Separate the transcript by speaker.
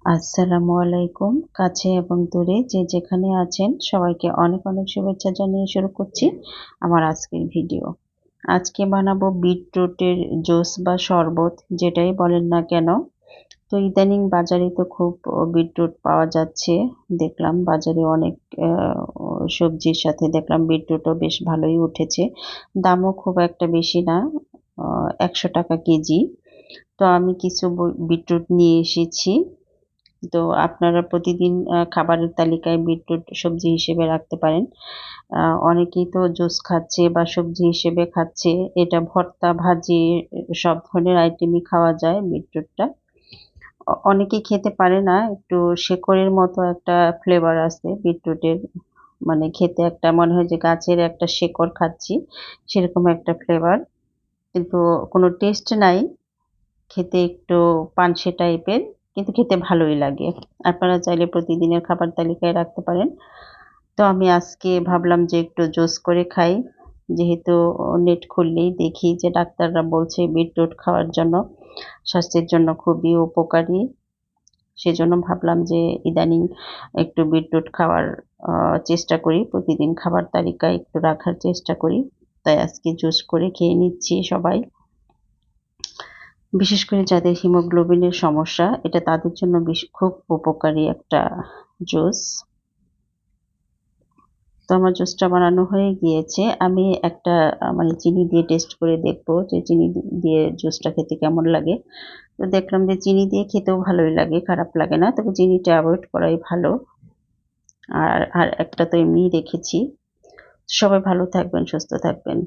Speaker 1: আসসালামু আলাইকুম। কাছে এবং দূরে যে যেখানে আছেন সবাইকে অনেক অনেক শুভেচ্ছা জানিয়ে শুরু করছি আমার আজকের ভিডিও। আজকে বানাবো বিটরুটের জুস বা শরবত যেটাই বলেন না কেন। তো ইদানিং বাজারে তো খুব বিটরুট পাওয়া যাচ্ছে। দেখলাম বাজারে অনেক সবজির সাথে দেখলাম বিটরুটও বেশ ভালোই উঠেছে। দামও খুব একটা বেশি না, ৳১০০ কেজি। তো আমি কিছু বিটরুট নিয়ে এসেছি। তো আপনারা প্রতিদিন খাবারের তালিকায় বিটরুট সবজি হিসেবে রাখতে পারেন। আ অনেকেই তো জুস খাচ্ছে বা সবজি হিসেবে খাচ্ছে। এটা ভর্তা, ভাজি সব ধরনের আইটেমই খাওয়া যায় বিটরুটটা। অনেকেই খেতে পারে না। একটু শেকড়ের মতো একটা ফ্লেভার আছে বিটরুটের। মানে খেতে একটা মনে হয় যে গাছের একটা শেকড় খাচ্ছি, সেরকম একটা ফ্লেভার। কিন্তু কোনো টেস্ট নাই। খেতে একটু পানসে টাইপের, কিন্তু খেতে ভালোই লাগে। আপনারা চাইলে প্রতিদিনের খাবার তালিকায় রাখতে পারেন। তো আমি আজকে ভাবলাম যে একটু জুস করে খাই। যেহেতু নেট খুললেই দেখি যে ডাক্তাররা বলছে বিটরুট খাওয়ার জন্য, স্বাস্থ্যের জন্য খুবই উপকারী। সেজন্য ভাবলাম যে ইদানিং একটু বিটরুট খাওয়ার আ চেষ্টা করি। প্রতিদিন খাবার তালিকায় একটু রাখার চেষ্টা করি। তাই আজকে জুস করে খেয়ে নিচ্ছি সবাই। বিশেষ করে যাদের হিমোগ্লোবিনের সমস্যা, এটা তাদের জন্য খুব উপকারী একটা জুস। তো আমার জুসটা বানানো হয়ে গিয়েছে। আমি একটা মানে চিনি দিয়ে টেস্ট করে দেখব যে চিনি দিয়ে জুসটা খেতে কেমন লাগে। তো দেখলাম যে চিনি দিয়ে খেতেও ভালোই লাগে, খারাপ লাগে না। তবে চিনিটা এভয়েড করাই ভালো। আর একটা তো এমনিই রেখেছি। সবাই ভালো থাকবেন, সুস্থ থাকবেন।